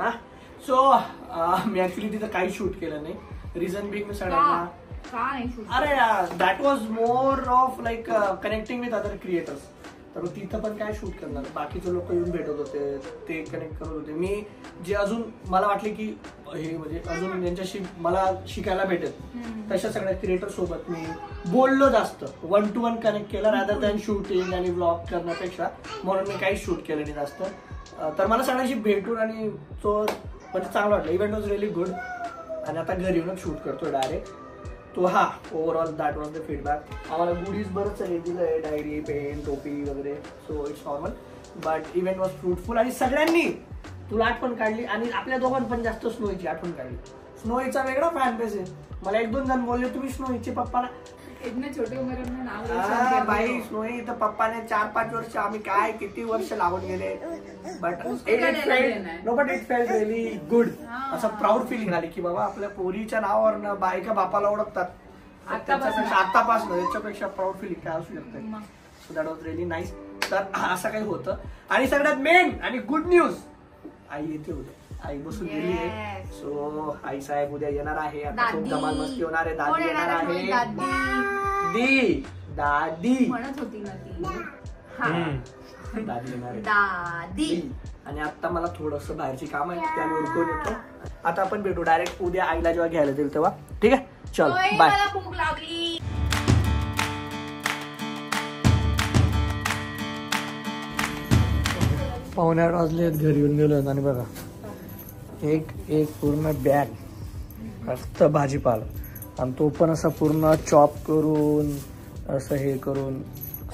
हा सो मी ऍक्च्युली तिथं काही शूट केलं नाही. रिझन बिंग मी सगळ्यांना अरे that was more of like connecting with other creators. तर तिथं पण काय शूट करणार, बाकीचे लोक येऊन भेटत होते, ते कनेक्ट करत होते. मी जे अजून मला वाटले की हे म्हणजे अजून यांच्याशी मला शिकायला भेटेल तशा सगळ्या क्रिएटर सोबत मी बोललो जास्त, 1 to 1 कनेक्ट केलं रादर दॅन शूटिंग आणि व्लॉग करण्यापेक्षा. म्हणून मी काही शूट केलं नाही जास्त. तर मला सगळ्यांशी भेटून आणि तो म्हणजे चांगलं वाटलं. Event was really good. आणि आता घरी येऊनच शूट करतोय डायरेक्ट. तो हा overall that was the feedback. आम्हाला गुडीज बरंच आहे दिलंय, डायरी, पेन, टोपी वगैरे. So it's normal but event was fruitful. आणि सगळ्यांनी तुला आठवण काढली आणि आपल्या दोघांना पण जास्त स्नोईची आठवण काढली. स्नोईचा वेगळा फॅन बेस आहे. मला 1-2 जण बोलले तुम्ही स्नोईचे पप्पाला इतने छोटे उम्र में नाव भाई स्नोई तर पप्पाने 4-5 वर्ष आम्ही काय किती वर्ष लावून गेले. But it felt really good. असं प्राऊड फिलिंग आली की बाबा आपल्या पोरीच्या नावावर बायका बापाला ओळखतात आतापासून. याच्यापेक्षा प्राऊड फिलिंग काय असू शकतं. So that was really nice. तर असं काही होतं. आणि सगळ्यात मेन आणि गुड न्यूज, आई येते होते. आई बसून गेली आहे. सो आई साहेब उद्या येणार आहे. आता खूप धमाल मस्ती होणार आहे. दादी येणार आहे. दादी म्हणत होती ना ती. दादी येणार आहे. दादी. आणि आता मला थोडस बाहेरची काम आहे त्यामुळे उरकून येतो. आता आपण भेटू डायरेक्ट उद्या आईला जेव्हा घ्यायला जाईल तेव्हा. ठीक आहे चल बाय. भूक लागली. पावणे 8 वाजले घरी येऊन गेलो. आणि बघा एक पूर्ण बॅग मस्त भाजीपाला. आणि तो पण असा पूर्ण चॉप करून असं हे करून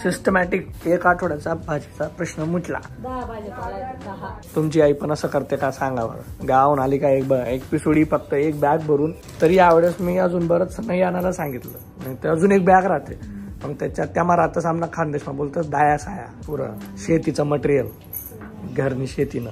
सिस्टमॅटिक. 1 आठवड्याचा भाजीचा प्रश्न मुटला. 10 भाजीपाला. तुमची आई पण असं करते का सांगा बरं. गावून आली का एक पिसोडी फक्त 1 बॅग भरून. तरी यावेळेस मी अजून बरंच नाही आणायला सांगितलं. नाही तर अजून 1 बॅग राहते. मग त्याच्यात त्या राहतं सामना खानदेशमा बोलतं दाया साया. पुरं शेतीचं मटेरियल घरनी शेतीनं.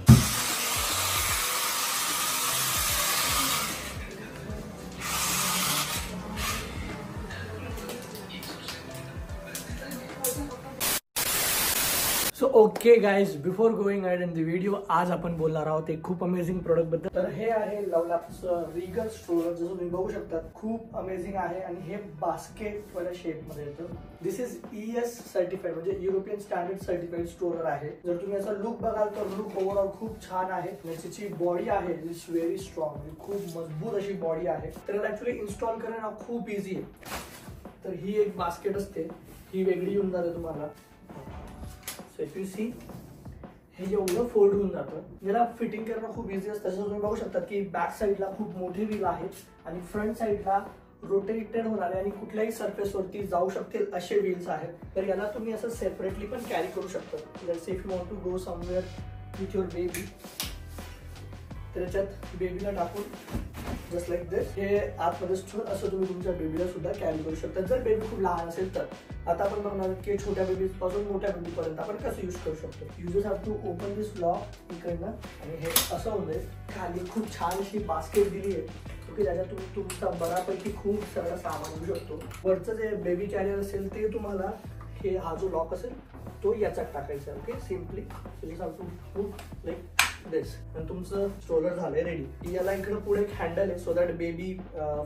So okay guys, before going ahead in the video, आज आपण बोलणार आहोत एक खूप अमेझिंग प्रोडक्ट बद्दल. तर हे आहे लवलॅपचं रिगल स्ट्रोलर. जसं तुम्ही बघू शकता खूप अमेझिंग आहे. आणि हे बास्केट वाल्या शेप मध्ये येतं. दिस इज ES सर्टिफाईड म्हणजे युरोपियन स्टँडर्ड सर्टिफाईड स्ट्रोलर आहे. जर तुम्ही याचा लुक बघाल तर लुक ओव्हरऑल खूप छान आहे. याची बॉडी आहे इज व्हेरी स्ट्रॉंग. खूप मजबूत अशी बॉडी आहे. तर याला ऍक्च्युली इन्स्टॉल करणं खूप इझी आहे. तर ही एक बास्केट असते, ही वेगळी येऊन जाते तुम्हाला. इफ यू सी हे एवढं फोल्ड होऊन जातं. याला फिटिंग करणं खूप इझी असतं. तसं तुम्ही बघू शकता की बॅक साईडला खूप मोठी व्हील आहे आणि फ्रंट साईडला रोटेटेड होणारे आणि कुठल्याही सरफेस वरती जाऊ शकतील असे व्हील्स आहेत. तर याला तुम्ही असं सेपरेटली पण कॅरी करू शकता. Let's if you want to go somewhere with your baby, तर याच्यात बेबीला टाकून जस्ट लाईक दिस हे आतमध्ये असं तुम्ही तुमच्या बेबीला सुद्धा कॅरी करू शकता. जर बेबी खूप लहान असेल तर. आता आपण बघणार की छोट्या बेबीज पासून मोठ्या बेबी पर्यंत आपण कसं यूज करू शकतो. You just have to open this lock इकडनं आणि हे असं होतंय. खाली खूप छान अशी बास्केट दिली आहे. ओके, ज्याच्यात तुम्ही तुमचा बऱ्यापैकी खूप सगळं सामान घेऊ शकतो. वरचं जे बेबी कॅरियर असेल ते तुम्हाला हे हा जो लॉक असेल तो याच्यात टाकायचा. Okay, simply you just have to put like this आणि तुमचं स्ट्रोलर झालंय रेडी. याला इकडे पुढे एक हँडल आहे सो दॅट बेबी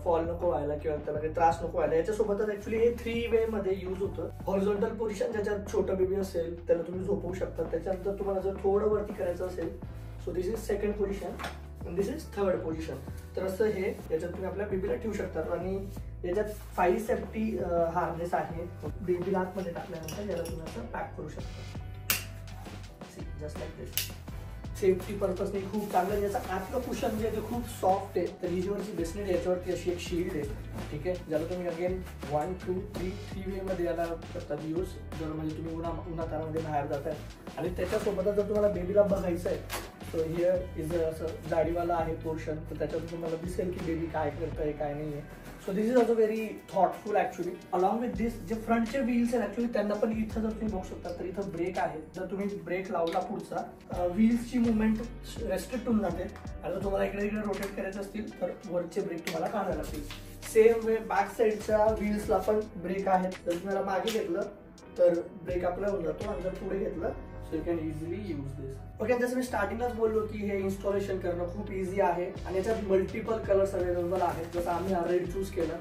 फॉल नको व्हायला किंवा त्याला काही त्रास नको व्हायला. याच्यासोबतच ऍक्च्युली हे 3 वे मध्ये युज होतं. हॉरिझॉन्टल पोझिशन ज्याच्यात छोटा बेबी असेल त्याला तुम्ही झोपवू शकता. त्याच्यानंतर तुम्हाला जर थोडं वरती करायचं असेल so this is 2nd position आणि दिस इज 3rd पोझिशन. तर असं हे याच्यात तुम्ही आपल्या बेबीला ठेवू शकता. आणि याच्यात 5 सेफ्टी हार्नेस आहे. बेबीला आतमध्ये टाकल्यानंतर याला तुम्ही असं पॅक करू शकता. जस्ट लाईक दिस. सेफ्टी पर्पजने खूप चांगलं. याचा आतलं कुशन जे आहे ते खूप सॉफ्ट आहे. तर ही जीवरची बेसनेट याच्यावरती अशी एक शील्ड आहे. ठीक आहे, ज्याला तुम्ही अगेन 1, 2, 3 वे मध्ये याला करतात यूज. जर म्हणजे तुम्ही उन्हातामध्ये बाहेर जाताय. आणि त्याच्यासोबतच जर तुम्हाला बेबीला बघायचं आहे सो हिअर इज असं जाडीवाला आहे पोर्शन. तर त्याच्यात तुम्हाला दिसेल की बेबी काय करतंय काय नाही आहे. So this is also very thoughtful actually. Along with this जे फ्रंटचे व्हील्स आहेत ऍक्च्युली त्यांना पण इथं जर तुम्ही बघू शकता तर इथं ब्रेक आहे. जर तुम्ही ब्रेक लावला पुढचा व्हील्सची मुवमेंट रेस्ट्रिक्ट होऊन जाते. आणि जर तुम्हाला इकडे रोटेट करायचे असतील तर वरचे ब्रेक तुम्हाला काढायला लागतील. सेम वे बॅक साईडच्या व्हील्सला पण ब्रेक आहेत. जर तुम्हाला मागे घेतलं तर ब्रेक आपला होऊन जातो आणि जर पुढे घेतलं so you can easily use this. Okay, जसं मी स्टार्टिंगलाच बोललो की हे इन्स्टॉलेशन करणं खूप इझी आहे आणि याच्यात मल्टिपल कलर्स अवेलेबल आहेत. जसं आम्ही हा रेड चूज केला,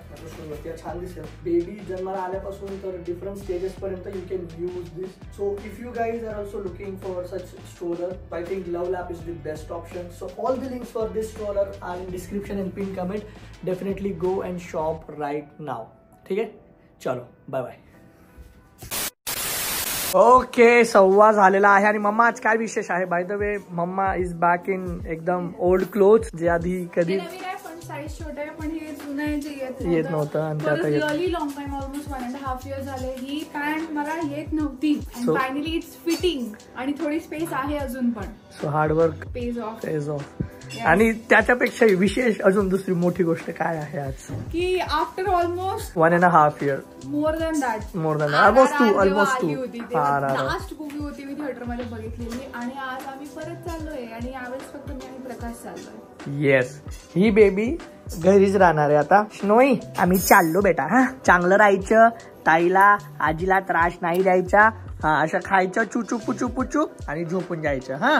छान दिसेल. बेबी जन्माला आल्यापासून तर डिफरंट स्टेजेस पर्यंत you can use this. So if you guys are also looking for such stroller, I think LuvLap is the best option. So all the links for this stroller are in description and pin comment. Definitely go and shop right now. ठीक आहे, चलो bye bye. Okay, 1:15 झालेला आहे आणि mamma आज काय विशेष आहे. By the way, mamma is back in एकदम ओल्ड क्लोथ, जे आधी कधी साईज छोटे पण हे जुनं येत नव्हतं आणि आता really long time, almost 1.5 years झाले. ही पॅन्ट मला येत नव्हती. फायनली इट्स फिटिंग आणि थोडी स्पेस आहे अजून पण. So hard work page of. आणि त्याच्यापेक्षा विशेष अजून दुसरी मोठी गोष्ट काय आहे आज की after almost 1.5 year, more than that, almost two last movie होती मी थिएटर मध्ये बघितलेली आणि आज आम्ही परत चाललोय आणि यावेळेस फक्त मी आणि प्रकाश चाललोय. येस, ही बेबी घरीच राहणार आहे आता. स्नोई, आम्ही चाललो बेटा. हा, चांगलं राहायचं, ताईला आजीला त्रास नाही द्यायचा. हा, असं खायचं चुचू पुचू पुचू आणि झोपून जायचं. हा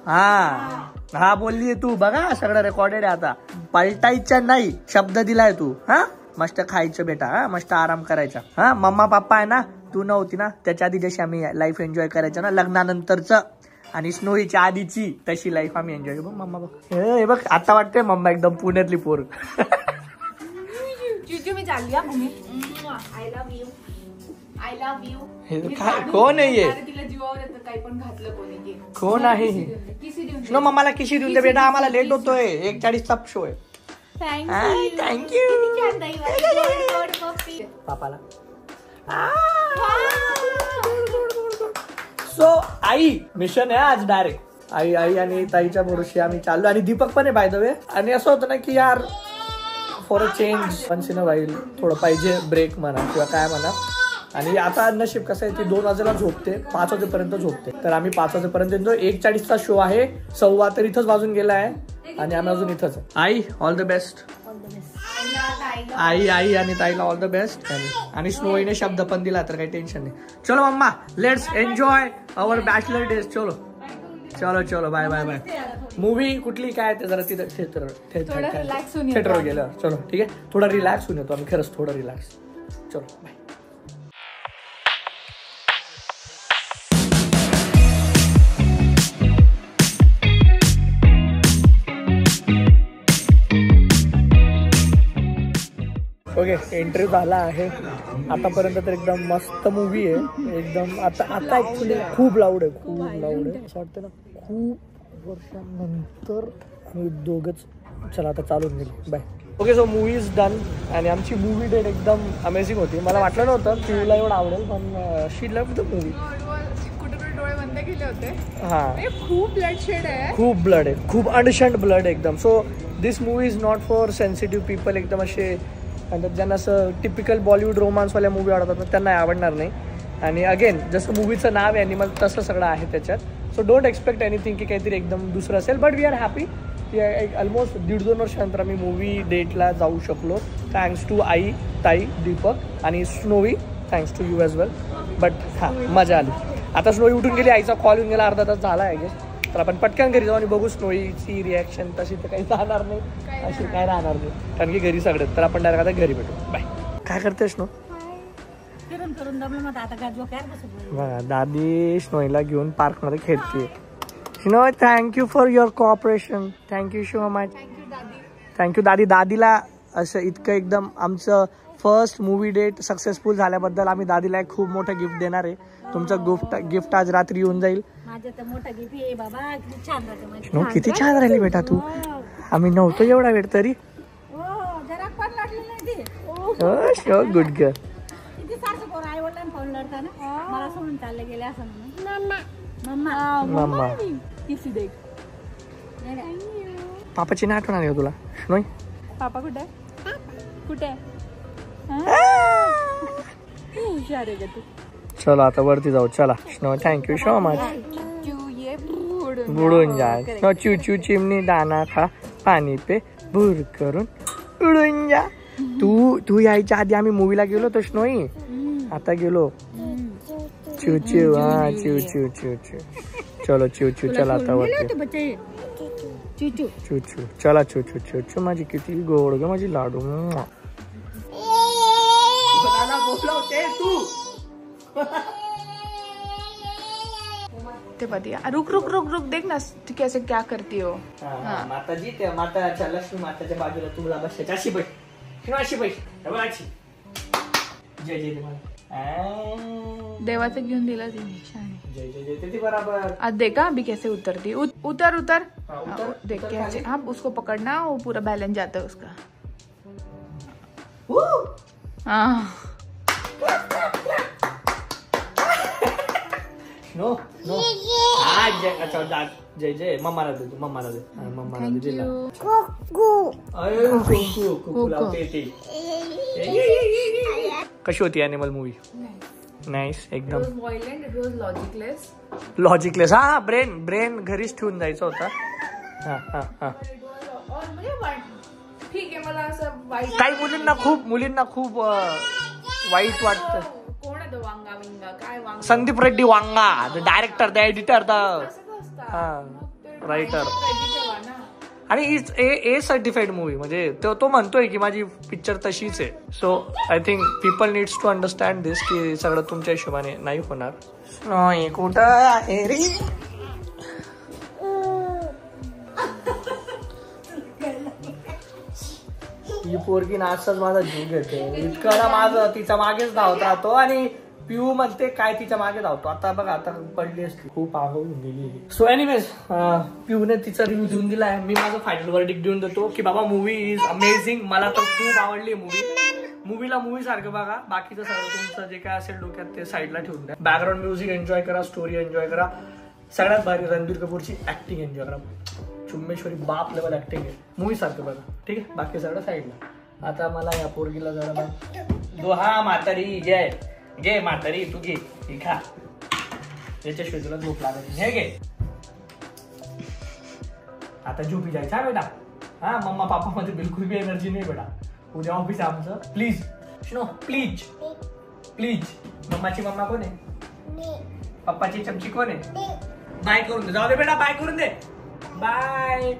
हा हा बोललीये तू, बघा सगळं रेकॉर्डेड आहे आता. पलटायचं नाही, शब्द दिलाय तू. हा, मस्त खायचं बेटा. हा, मस्त आराम करायचा. हा, मम्मा पप्पा आहे ना, तू नव्हती ना त्याच्या आधी जशी आम्ही लाईफ एन्जॉय करायचं ना लग्नानंतरच आणि स्नोईच्या आधीची, तशी लाईफ आम्ही एन्जॉय करू. मम्मा बघ, हे बघ आता वाटते मम्मा एकदम पुण्यातली पोर. मी चालली. I love you, I love you. कोण आहे, तिला जीवावर येतं काही पण घातलं कोणी. कोण आहे. नो, मम्माला किशी देऊन दे बेटा, आम्हाला लेट होतोय. 1:40चा शो आहे. थँक्यू. पापाला. सो आई मिशन आहे आज डायरेक्ट. आई आणि ताईच्या भरोशी आम्ही चाललो आणि दीपक पण आहे बाय द वे. आणि असं होतं ना की यार for a change once in a while थोडं पाहिजे ब्रेक म्हणा किंवा काय म्हणा. आणि आता नशीब कसं आहे, ती 2 वाजेला झोपते, 5 वाजेपर्यंत झोपते. तर आम्ही 5 वाजेपर्यंत येतो. 1:40चा शो आहे, 1:15 तर इथंच वाजून गेला आहे आणि आम्ही अजून इथंच. आई ऑल द बेस्ट. आई आणि ताईला ऑल द बेस्ट. आणि स्नोईने शब्द पण दिला तर काही टेन्शन नाही. चलो mamma, let's enjoy our bachelor days. चलो बाय बाय बाय. मूवी कुठली काय ते जरा तिथं थिएटरवर गेलं. चलो ठीक आहे, थोडा रिलॅक्स होऊन येतो आम्ही. खरंच थोडं रिलॅक्स. चलो बाय. ओके, इंटरव्ह्यू झाला आहे आतापर्यंत तर एकदम मस्त मूवी आहे एकदम. आता ऍक्च्युली खूप लाऊड आहे असं वाटतं ना. खूप वर्षांनंतर आम्ही दोघंच चला आता चालून गेलो. Bye. Okay, so movie is done आणि आमची मूवी डेट एकदम अमेझिंग होती. मला वाटलं नव्हतं तुला एवढं आवडेल, पण शी लव्ह द मूवी. कुठे डोळे बंद केले होते. हां, खूप ब्लडशेड आहे, खूप ब्लड आहे, खूप अनशंट ब्लड एकदम. So this movie is not for sensitive people. एकदम असे ज्यांना असं टिपिकल बॉलिवूड रोमांसवाल्या मूवी आवडतात त्यांना आवडणार नाही. आणि अगेन जसं मूवीचं नाव आहे ॲनिमल तसं सगळं आहे त्याच्यात. सो डोंट एक्सपेक्ट एनिथिंग की काहीतरी एकदम दुसरं असेल. बट वी आर हॅपी की ऑलमोस्ट 1.5-2 वर्षानंतर आम्ही मूवी डेटला जाऊ शकलो. थँक्स टू आई, ताई, दीपक आणि Snowy. Thanks to you as well. But हां, मजा आली. आता स्नोवी उठून गेली, आईचा कॉल येऊन गेला, अर्धा तास झाला आहे गेस. तर आपण पटकन घरी जाऊ आणि बघू स्नोईची रिॲक्शन. तशी तर काही राहणार नाही, अशी काय राहणार नाही कारण की घरी सगळे. तर आपण डायरेक्ट आता घरी भेटू. बाय. काय करतेस नो? बघा, दादी स्नोईला घेऊन पार्कमध्ये खेळते. Snow, thank you for your cooperation. Thank you so much. Thank you दादी. दादीला असं इतकं एकदम आमचं फर्स्ट मूवी डेट सक्सेसफुल झाल्याबद्दल आम्ही दादीला एक खूप मोठं गिफ्ट देणार आहे. तुमचं गिफ्ट आज रात्री येऊन जाईल. स्नो, किती छान राहिली बेटा तू. आम्ही नव्हतो एवढा वेळ तरी. Good girl. मम्मा पापाची नाही आठवण आली तुला? स्नोई, पापा कुठे कुठे? चलो आता वरती जाऊ. चला स्नो, थँक्यू सो मच. बुडून जा स्नो. चू चू चिमणी दाना खा, पाणी पे भूर करून उडून जा. तू यायच्या आधी आम्ही मूवीला गेलो तर स्नोई. आता गेलो चिव चिव हा चिव चिव चिव चिव. चलो चिव चिव चला आता वरती. बच्चे चूचू चिव चिव चला चिव चिव चिव चिव. माझी किती गोड ग माझी लाडू. बोलवते तू. ते बदिया रुक रुक रुक रुक देख ना तू कैसे क्या करती हो. माताजी त्या माताच्या लक्ष्मी माताच्या बाजूला तुला बसायची. अशी बैठ किंवा अशी बैठ. जय जय देवाचं घेऊन दिलं तिने शाने. जय जय जय ते बराबर. आज देखा अभी कैसे उतरती. उतर उतर उतर देख कैसे. हाँ उसको पकड़ना वो पूरा बैलेंस जाता है उसका. हाँ नो नो आज अच्छा जय जय मम्माला दे. तू मम्माला दे. मम्माला दे दिला. अरे कुकू कुकू लावते ते. कशी होती ॲनिमल मूवी. नाईस एकदम. वायलेंट इट वाज लॉजिकलेस. लॉजिकलेस. हा ब्रेन घरीच ठेवून जायचा होता. हा हा हा. ठीक आहे मला असं वाईट. काही मुलींना खूप वाईट वाटतं. कोण आहे तो वांगा विंगा काय वांगा. Sandeep Reddy Vanga the director the editor the writer. आणि इट्स ए सर्टिफाईड मूवी. म्हणजे तो म्हणतोय की माझी पिक्चर तशीच आहे. So I think people needs to understand this की सगळं तुमच्या हिशोबाने नाही होणार. नाही कुठं आहे रे. ही पोरगी नाचताच माझा जीव घेते. इतकं ना माझं तिच्या मागेच धावत राहतो. आणि पिऊ म्हणते काय तिच्या मागे धावतो. आता बघा आता पडली असती. खूप आगवून गेली. सो एनिवेज पिऊने तिचा रिव्ह्यू देऊन दिलाय. मी माझं फायनल वर्डिक्ट देऊन देतो की बाबा मूवी इज अमेझिंग. मला तर खूप आवडली मूवीला मूवी सारखं बघा. बाकीचं सगळं तुमचं जे काय असेल डोक्यात ते साईडला ठेवून द्या. बॅकग्राऊंड म्युझिक एन्जॉय करा. स्टोरी एन्जॉय करा. सगळ्यात भारी रणबीर कपूरची ऍक्टिंग एन्जॉय करा. चुम्मेश्वरी बाप लेवल ऍक्टिंग आहे. मूवी सारखं बघा. ठीक आहे. बाकी सगळं साईडला. आता मला या पोरगीला जरा दो. हा म्हातारी जय घे. म्हातारी तू घे खा. याच्याशिवाय तुला झोप लागत. हे घे. आता झोपी जायचं हा बेटा. हा मम्मा पापा मध्ये बिलकुल भी एनर्जी नाही बेटा. उद्या ऑफिस आहे आमचं. Please no please please. मम्माची मम्मा कोण आहे. पप्पाची चमची कोण आहे. बाय करून दे. जाऊ दे बेटा बाय करून दे. बाय.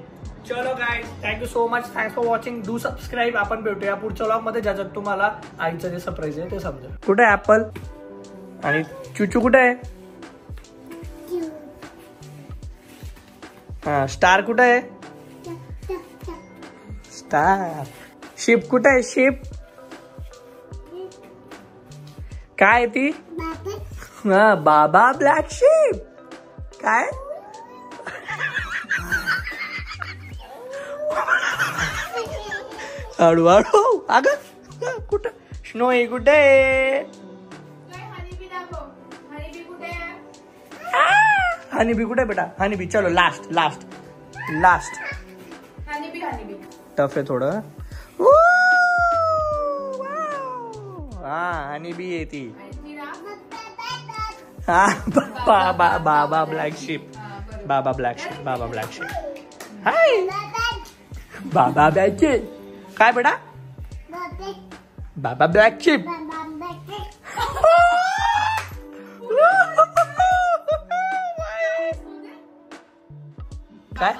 चलो guys thank you so much. Thanks for watching. Do subscribe. आपण भेटूया पुढच्या व्लॉग मध्ये ज्याच्यात तुम्हाला आईचं जे सरप्राईज आहे ते समजा. कुठे आहे ऍपल आणि चुचू कुठे आहे. हा स्टार कुठे आहे. स्टार. शिप कुठे आहे. शिप काय ती. हा बाबा ब्लॅक शिप. काय हळूहळू. अगं कुठं स्नोई कुठे. हनीबी कुठे बेटा. हनीबी चलो लास्ट लास्ट लास्ट. टफ आहे थोडं. हा हनीबी आहे ती. हा बाबा ब्लॅक शिप. बाबा ब्लॅक शिप. बाबा ब्लॅक शिप. हाय बाबा ब्लॅक शिप. काय बेटा. बाबा ब्लॅक शिप. काय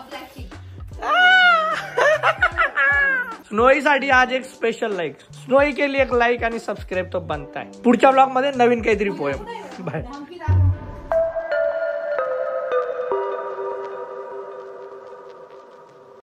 स्नोई साठी आज एक स्पेशल लाईक. स्नोई के लिए एक लाईक आणि सबस्क्राईब तो बनताय. पुढच्या ब्लॉग मध्ये नवीन काहीतरी पोएम. बाय.